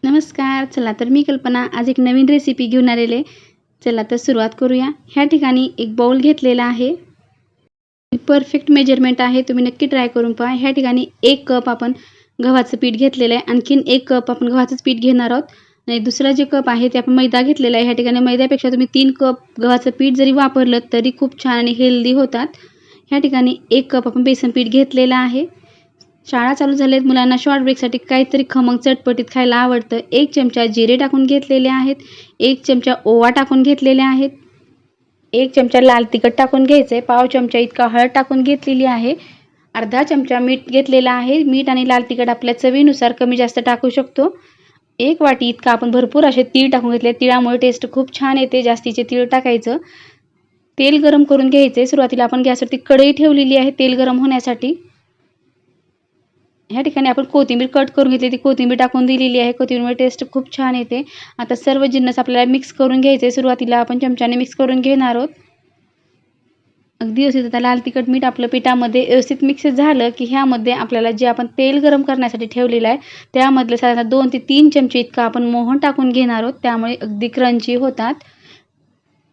नमस्कार. चला तर मी कल्पना आज एक नवीन रेसिपी घेऊन आलेले. चला तर सुरुवात करूया. ह्या ठिकाणी एक बाउल घेतलेला आहे. परफेक्ट मेजरमेंट आहे. तुम्ही नक्की ट्राय करून पहा. ह्या ठिकाणी 1 कप आपण गव्हाचं पीठ घेतलेलं आहे. आणखीन 1 कप आपण गव्हाचंच पीठ घेणार आहोत. आणि दुसरा जे कप आहे ते आपण मैदा घेतलेला आहे. ह्या ठिकाणी मैद्यापेक्षा तुम्ही 3 कप गव्हाचं पीठ जरी वापरलं तरी खूप छान आणि हेल्दी होतात. ह्या ठिकाणी 1 कप आपण बेसन पीठ घेतलेलं आहे. शाळा चालू झाल्यात, मुलांना शॉर्ट ब्रेकसाठी काहीतरी खमंग चटपटीत खायला आवडतं. 1 चमचा जिरे टाकून घेतलेले आहेत. 1 चमचा ओवा टाकून घेतलेले आहेत. 1 चमचा लाल तिखट टाकून घ्यायचं आहे. पाव चमचा इतका हळद टाकून घेतलेली आहे. अर्धा चमचा मीठ घेतलेला आहे. मीठ आणि लाल तिखट आपल्या चवीनुसार कमी जास्त टाकू शकतो. 1 वाटी इतका आपण भरपूर असे तीळ टाकून घेतले. तिळामुळे टेस्ट खूप छान येते. जास्तीचे तीळ टाकायचं. तेल गरम करून घ्यायचे. सुरुवातीला आपण गॅसवरती कढई ठेवलेली आहे तेल गरम होण्यासाठी. ह्या ठिकाणी आपण कोथिंबीर कट करून घेतली, ती कोथिंबीर टाकून दिलेली आहे. कोथिंबीरमुळे टेस्ट खूप छान येते. आता सर्व जिन्नस आपल्याला मिक्स करून घ्यायचे. सुरुवातीला आपण चमच्याने मिक्स करून घेणार आहोत. अगदी व्यवस्थित आता लाल तिखट मीठ आपलं पिठामध्ये व्यवस्थित मिक्स झालं की ह्यामध्ये आपल्याला जे आपण तेल गरम करण्यासाठी ठेवलेलं आहे त्यामधलं साधारण 2 ते 3 चमचे इतका आपण मोहन टाकून घेणार आहोत. त्यामुळे अगदी क्रंची होतात.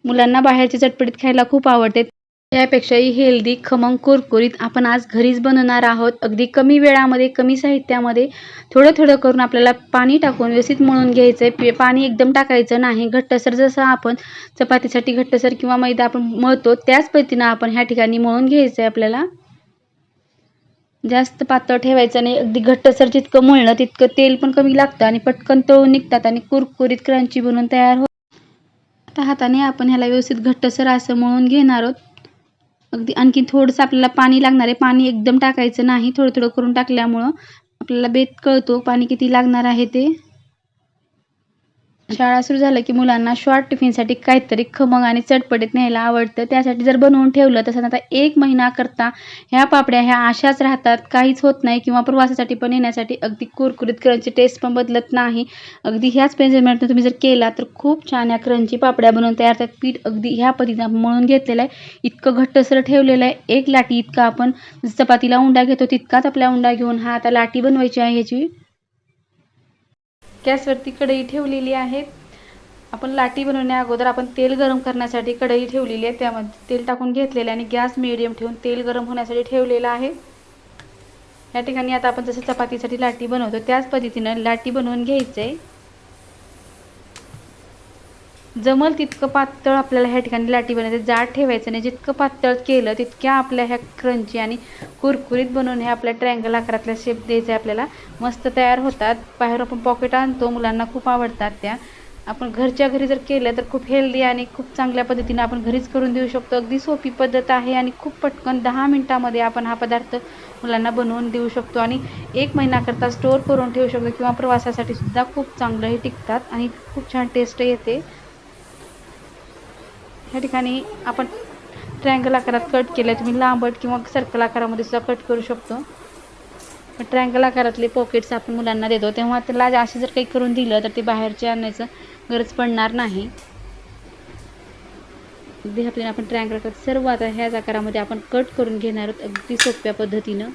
मुलांना बाहेरचे चटपटीत खायला खूप आवडते. त्यापेक्षाही हेल्दी, खमंग, कुरकुरीत आपण आज घरीच बनवणार आहोत. अगदी कमी वेळामध्ये, कमी साहित्यामध्ये थोडं थोडं करून आपल्याला पाणी टाकून व्यवस्थित मळून घ्यायचं आहे. पाणी एकदम टाकायचं नाही. घट्टसर जसं आपण चपातीसाठी घट्टसर किंवा मैदा आपण मळतो त्याच पद्धतीनं आपण ह्या ठिकाणी मळून घ्यायचं आहे आपल्याला. जास्त पातळ ठेवायचं नाही. अगदी घट्टसर जितकं मळलं तितकं तेल पण कमी लागतं आणि पटकन तळून निघतात आणि कुरकुरीत क्रंची बनून तयार होतात. आता हाताने आपण ह्याला व्यवस्थित घट्टसर असं मळून घेणार आहोत. अगदी आणखी थोडंसं आपल्याला पाणी लागणार आहे. पाणी एकदम टाकायचं नाही. थोडं थोडं करून टाकल्यामुळं आपल्याला बेत कळतो पाणी किती लागणार आहे ते. शाळा सुरू झालं की मुलांना शॉर्ट टिफिनसाठी काहीतरी खमंग आणि चटपटीत न्यायला आवडतं. त्यासाठी जर बनवून ठेवलं तसं आता 1 महिना करता ह्या पापड्या ह्या अशाच राहतात. काहीच होत नाही किंवा प्रवासासाठी पण येण्यासाठी अगदी कुरकुरीत क्रंची टेस्ट पण बदलत नाही. अगदी ह्याच मेजरमेंटनं तुम्ही जर केला तर खूप छान ह्या क्रंची पापड्या बनवून तयार होतात. पीठ अगदी ह्या पद्धतीनं मळून घेतलेलं आहे. इतकं घट्टसर ठेवलेलं आहे. 1 लाटी इतका आपण चपातीला उंडा घेतो तितकाच आपला उंडा घेऊन हा आता लाटी बनवायची आहे ह्याची. गॅसवरती कढई ठेवलेली आहे. आपण लाटी बनवण्या अगोदर आपण तेल गरम करण्यासाठी कढई ठेवलेली आहे. त्यामध्ये तेल टाकून घेतलेलं आहे आणि गॅस मीडियम ठेवून तेल गरम होण्यासाठी ठेवलेलं आहे. या ठिकाणी आता आपण जसं चपातीसाठी लाटी बनवतो त्याच पद्धतीनं लाटी बनवून घ्यायचं आहे. जमल तितकं पातळ आपल्याला ह्या ठिकाणी लाटी बनवायचं. जाड ठेवायचं नाही. जितकं पातळ केलं तितक्या आपल्या ह्या क्रंची आणि कुरकुरीत बनवून ह्या आपल्या ट्रायंगल आकारातल्या शेप द्यायचे आपल्याला. मस्त तयार होतात. बाहेर आपण पॉकेट आणतो, मुलांना खूप आवडतात त्या. आपण घरच्या घरी जर केलं तर खूप हेल्दी आणि खूप चांगल्या पद्धतीने आपण घरीच करून देऊ शकतो. अगदी सोपी पद्धत आहे आणि खूप पटकन 10 मिनिटामध्ये आपण हा पदार्थ मुलांना बनवून देऊ शकतो आणि 1 महिन्याकरता स्टोअर करून ठेवू शकतो किंवा प्रवासासाठी सुद्धा खूप चांगलं हे टिकतात आणि खूप छान टेस्ट येते. ह्या ठिकाणी आपण ट्रायंगल आकारात कट केलं. तुम्ही लांबट किंवा सर्कल आकारामध्ये सुद्धा कट करू शकतो. ट्रायंगल आकारातले पॉकेट्स आपण मुलांना देतो तेव्हा त्याला असं जर काही करून दिलं तर ते बाहेरचे आणायचं गरज पडणार नाही. अगदी आपल्याला आपण ट्रायंगल आकारात सर्व आता ह्याच आकारामध्ये आपण कट करून घेणार आहोत अगदी सोप्या पद्धतीनं.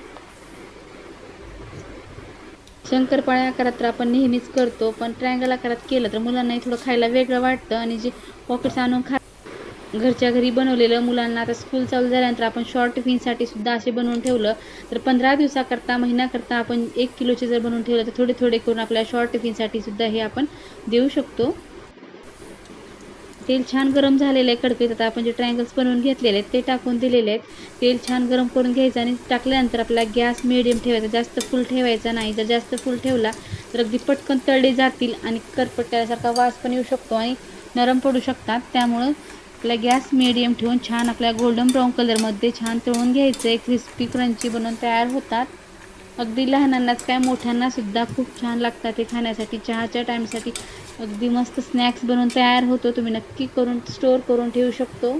शंकरपाळ्या आकारात तर आपण नेहमीच करतो, पण ट्रायंगल आकारात केलं तर मुलांनाही थोडं खायला वेगळं वाटतं आणि जे पॉकेट्स आणून घरच्या घरी बनवलेलं मुलांना आता स्कूल चालू झाल्यानंतर आपण शॉर्ट टिफिनसाठी सुद्धा असे बनवून ठेवलं तर 15 दिवसाकरता, महिन्याकरता आपण 1 किलोचे जर बनवून ठेवलं तर थोडे थोडे करून आपल्या शॉर्ट टिफिनसाठी सुद्धा हे आपण देऊ शकतो. तेल छान गरम झालेलं आहे कडकडीत. आता आपण जे ट्रायंगल्स बनवून घेतलेले आहेत ते टाकून दिलेले आहेत. तेल छान गरम करून घ्यायचं आणि टाकल्यानंतर आपला गॅस मिडियम ठेवायचा. जास्त फुल ठेवायचा नाही. जर जास्त फुल ठेवला तर अगदी पटकन तळले जातील आणि करपटल्यासारखा वास पण येऊ शकतो आणि नरम पडू शकतात. त्यामुळं आपला गॅस मिडियम ठेवून छान आपल्या गोल्डन ब्राऊन कलरमध्ये छान तळून घ्यायचं आहे. क्रिस्पी क्रंची बनवून तयार होतात. अगदी लहानांनाच काय मोठ्यांना सुद्धा खूप छान लागतात हे खाण्यासाठी. चहाच्या टाईमसाठी अगदी मस्त स्नॅक्स बनवून तयार होतो. तुम्ही नक्की करून स्टोअर करून ठेवू शकतो.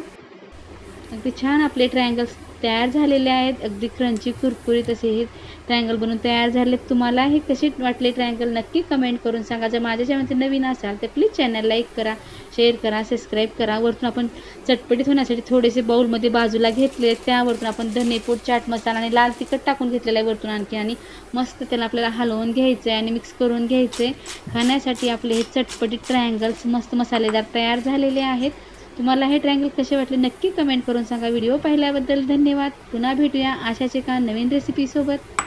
अगदी छान आपले ट्रायंगल्स तयार झालेले आहेत. अगदी क्रंची कुरकुरीत असे हे ट्रायंगल बनून तयार झाले. तुम्हाला हे कसे वाटले ट्रायंगल नक्की कमेंट करून सांगा. जर माझ्या चॅनलचे नवीन असाल तर प्लीज चॅनल लाईक करा, शेअर करा, सबस्क्राईब करा. वरतून आपण चटपटीत होण्यासाठी थोडेसे बाउलमध्ये बाजूला घेतले, त्यावरतून आपण धनेपूड, चाट मसाला आणि लाल तिखट टाकून घेतलेलं आहे वरतून आणखी. आणि मस्त त्याला आपल्याला हलवून घ्यायचं आहे आणि मिक्स करून घ्यायचं आहे. खाण्यासाठी आपले हे चटपटीत ट्रायंगल्स मस्त मसालेदार तयार झालेले आहेत. तुम्हाला हे ट्रायंगल कसे वाटले नक्की कमेंट करून सांगा. व्हिडिओ पाहिल्याबद्दल धन्यवाद. पुन्हा भेटूया अशाच एका नवीन रेसिपीसोबत.